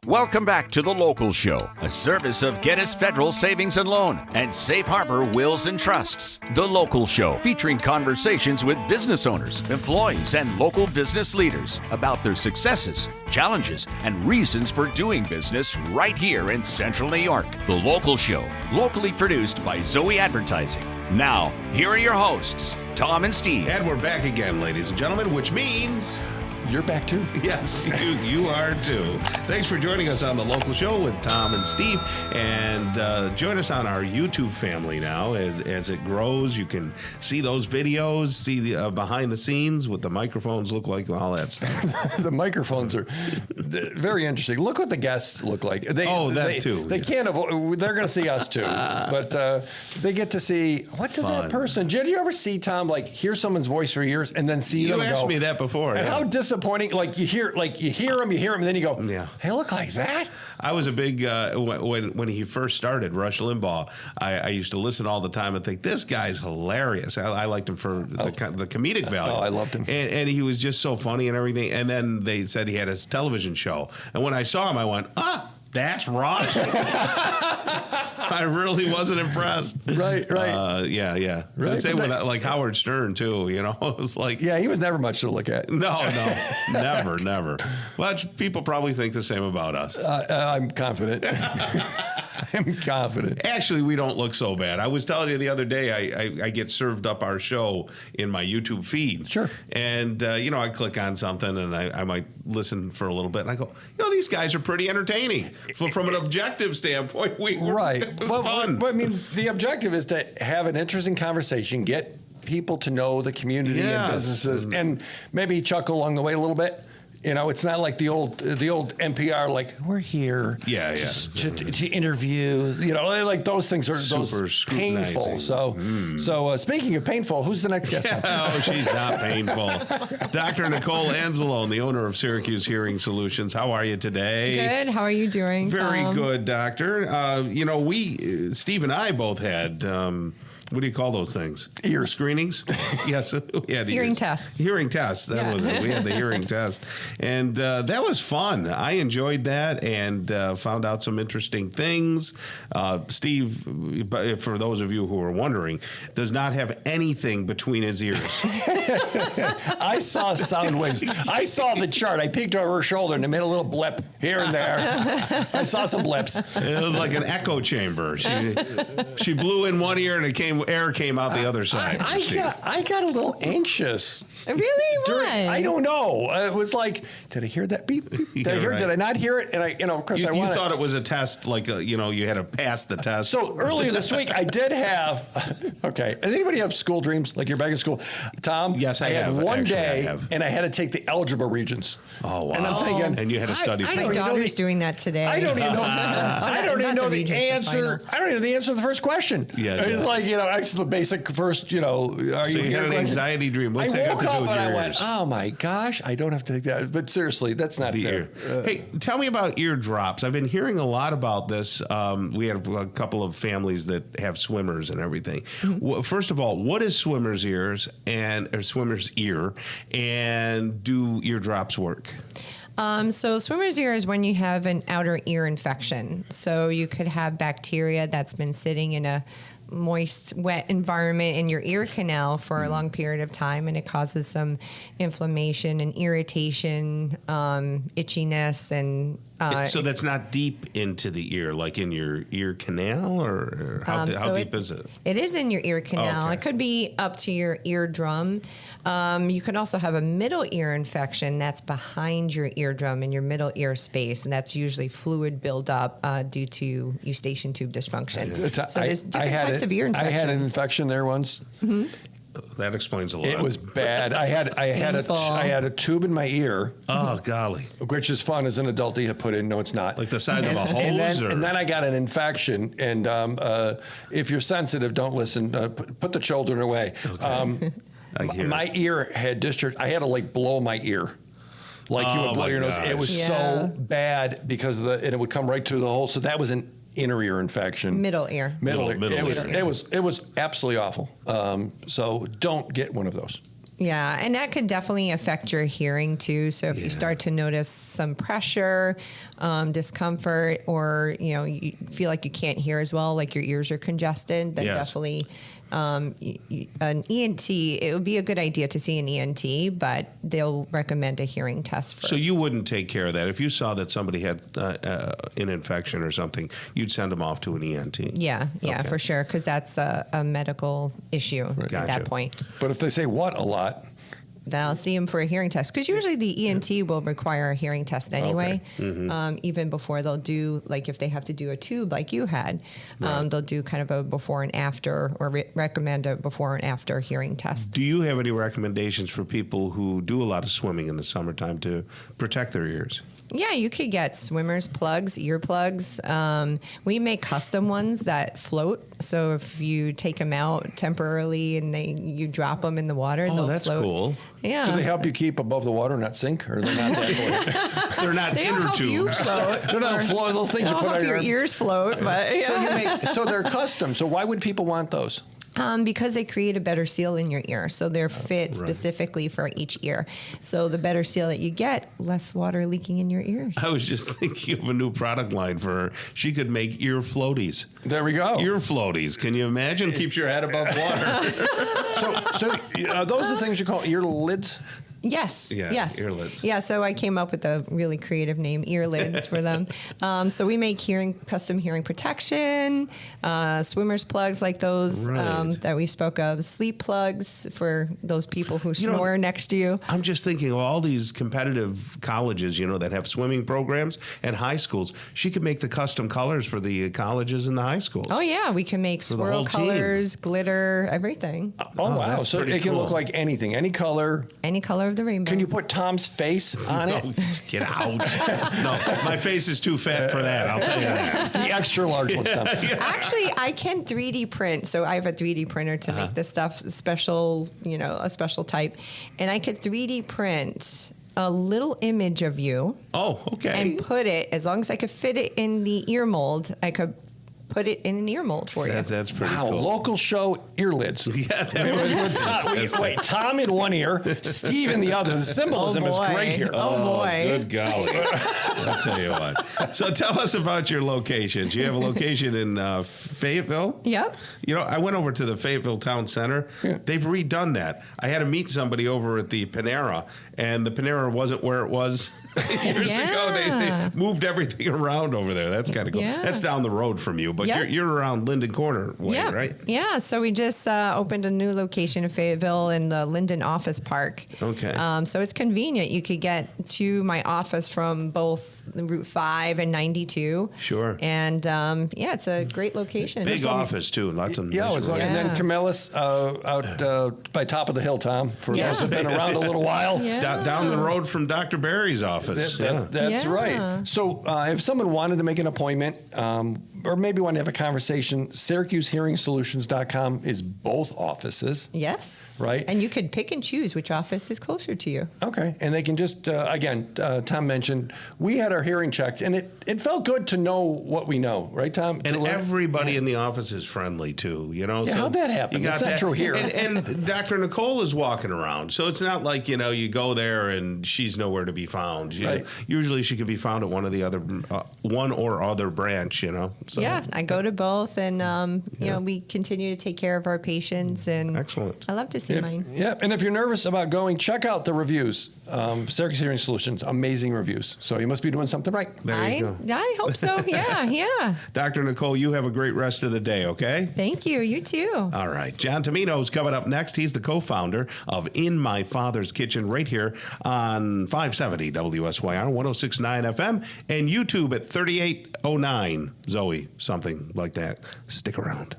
Welcome back to The Local Show, a service of Gettys Federal Savings and Loan and Safe Harbor Wills and Trusts. The Local Show, featuring conversations with business owners, employees, and local business leaders about their successes, challenges, and reasons for doing business right here in Central New York. The Local Show, locally produced by Zoey Advertising. Now, here are your hosts, Tom and Steve. And we're back again, ladies and gentlemen, which means... You're back too. Yes, you are too. Thanks for joining us on The Local Show with Tom and Steve. And join us on our YouTube family now. As it grows, you can see those videos, see the behind the scenes, what the microphones look like, all that stuff. The microphones are very interesting. Look what the guests look like. They too. They can't avoid, they're going to see us too. But they get to see, what does that person, did you ever see, Tom, like hear someone's voice for years and then see them go? You asked me that before. And how disappointing, like you hear him, and then you go, hey, look like that. I was a big, when he first started, Rush Limbaugh, I used to listen all the time and think, this guy's hilarious. I liked him for the comedic value. Oh, I loved him. And he was just so funny and everything. And then they said he had his television show. And when I saw him, I went, that's Rush. I really wasn't impressed. Right. Yeah. Right. Same with like Howard Stern too. You know, it was like, yeah, he was never much to look at. No, never. But people probably think the same about us. I'm confident. I'm confident. Actually, we don't look so bad. I was telling you the other day, I get served up our show in my YouTube feed. Sure. And, I click on something and I might listen for a little bit and I go, these guys are pretty entertaining. From an objective standpoint, it was fun. But I mean, the objective is to have an interesting conversation, get people to know the community and businesses, and maybe chuckle along the way a little bit. It's not like the old NPR, like, we're here to interview, like those things are those painful. So speaking of painful, who's the next guest? Oh, she's not painful. Dr. Nicole Anzalone, the owner of Syracuse Hearing Solutions. How are you today? Good. How are you doing? Very good, doctor. Steve and I both had... what do you call those things? Ear screenings? Yes. Hearing tests. Hearing tests. That was it. We had the hearing test. And that was fun. I enjoyed that and found out some interesting things. Steve, for those of you who are wondering, does not have anything between his ears. I saw sound waves. I saw the chart. I peeked over her shoulder and it made a little blip here and there. I saw some blips. It was like an echo chamber. She blew in one ear and air came out the other side. I got a little anxious. Really? Why? I don't know. It was like, did I hear that beep? Did I not hear it? And of course, you thought it was a test, like you had to pass the test. So earlier this week, I did have. Okay, does anybody have school dreams? Like you're back in school, Tom? Yes, I have. Had one day, and I had to take the algebra regions. Oh wow! And I'm thinking, and you had to study. My daughter's doing that today. I don't even know. I don't even know the answer. I don't even know the answer to the first question. Yeah, it's like actually the basic first. Are you had an anxiety dream? What's that got to do with your ears? Went, oh my gosh, I don't have to take that. But seriously, that's not fair. Hey, tell me about eardrops. I've been hearing a lot about this. We have a couple of families that have swimmers and everything. Mm-hmm. First of all, what is swimmer's ear, and do eardrops work? So swimmer's ear is when you have an outer ear infection. So you could have bacteria that's been sitting in a moist, wet environment in your ear canal for a long period of time, and it causes some inflammation and irritation, itchiness, and so that's not deep into the ear, like in your ear canal, or how deep is it? It is in your ear canal. Okay. It could be up to your eardrum. You can also have a middle ear infection that's behind your eardrum in your middle ear space, and that's usually fluid buildup due to eustachian tube dysfunction. So there's different types of ear infections. I had an infection there once. Mm-hmm. That explains a lot. It was bad. I had a tube in my ear. Oh golly! Which is fun as an adult to put in. No, it's not. Like the size of a hose. And then I got an infection. And if you're sensitive, don't listen. Put the children away. Okay. My ear had discharge. I had to blow my ear. Like you would blow your nose. It was so bad because and it would come right through the hole. So that was an inner ear infection. Middle ear. It was absolutely awful. So don't get one of those. Yeah, and that could definitely affect your hearing too. So if you start to notice some pressure, discomfort, or you feel like you can't hear as well, like your ears are congested, then definitely an ENT. It would be a good idea to see an ENT, but they'll recommend a hearing test first. So you wouldn't take care of that if you saw that somebody had an infection or something. You'd send them off to an ENT. Yeah, okay. For sure, because that's a medical issue at that point. But if they say what a lot, then I'll see them for a hearing test, because usually the ENT will require a hearing test anyway, even before they'll do, like if they have to do a tube like you had, they'll do kind of a before and after, or recommend a before and after hearing test. Do you have any recommendations for people who do a lot of swimming in the summertime to protect their ears? Yeah, you could get swimmer's plugs, earplugs. We make custom ones that float. So if you take them out temporarily and you drop them in the water, they'll that's float. Cool. Yeah. Do they help you keep above the water, not sink, or they're not that They're not they inner help you tubes. float. They're not floor. Those things you They'll put help on your ears float, but So they're custom. So why would people want those? Because they create a better seal in your ear. So they're fit specifically for each ear. So the better seal that you get, less water leaking in your ears. I was just thinking of a new product line for her. She could make ear floaties. There we go. Ear floaties. Can you imagine? Keeps your head above water. So those are the things you call ear lids? Yes. Yeah, yes. earlids. Yeah. So I came up with a really creative name, earlids, for them. So we make custom hearing protection, swimmer's plugs like those that we spoke of, sleep plugs for those people who snore next to you. I'm just thinking of all these competitive colleges, that have swimming programs and high schools. She could make the custom colors for the colleges and the high schools. Oh yeah, we can make swirl colors, glitter, everything. Oh wow! So it can look like anything, any color. Any color of the rainbow. Can you put Tom's face on it? Get out. No, my face is too fat for that, I'll tell you that. The extra large one, Tom. Actually, I can 3D print. So I have a 3D printer to make this stuff special, a special type. And I could 3D print a little image of you. Oh, okay. And put it, as long as I could fit it in the ear mold, I could put it in an ear mold for you. That's pretty Wow, cool. local show earlids. Tom in one ear, Steve in the other. The symbolism is great here. Oh, boy. Good golly. I'll tell you what. So tell us about your locations. You have a location in Fayetteville? Yep. I went over to the Fayetteville Town Center. Yeah. They've redone that. I had to meet somebody over at the Panera, and the Panera wasn't where it was years ago. They moved everything around over there. That's kind of cool. Yeah. That's down the road from you, but you're around Linden Corner way, right? Yeah, so we just opened a new location in Fayetteville in the Linden Office Park. Okay. So it's convenient. You could get to my office from both Route 5 and 92. Sure. And it's a great location. Big office, too. Lots of nice rooms. And then Camillus out by top of the hill, Tom, for those who've been around a little while. Yeah. Down the road from Dr. Barry's office. That's right. So if someone wanted to make an appointment, or maybe want to have a conversation, SyracuseHearingSolutions.com is both offices. Yes. Right. And you could pick and choose which office is closer to you. Okay. And they can just, again, Tom mentioned, we had our hearing checked, and it felt good to know what we know. Right, Tom? And everybody in the office is friendly, too. Yeah, so how'd that happen? That's not true here. And Dr. Nicole is walking around. So it's not like, you go there and she's nowhere to be found. Usually she could be found at one or other branch, So, yeah, I go to both, and we continue to take care of our patients. And excellent. I love to see mine. Yeah, and if you're nervous about going, check out the reviews. Syracuse Hearing Solutions, amazing reviews. So you must be doing something right. There you go. I hope so. Yeah. Dr. Nicole, you have a great rest of the day, okay? Thank you. You too. All right. John Tomino's coming up next. He's the co-founder of In My Father's Kitchen right here on 570 WSYR, 106.9 FM, and YouTube at 3809 Zoey, something like that. Stick around.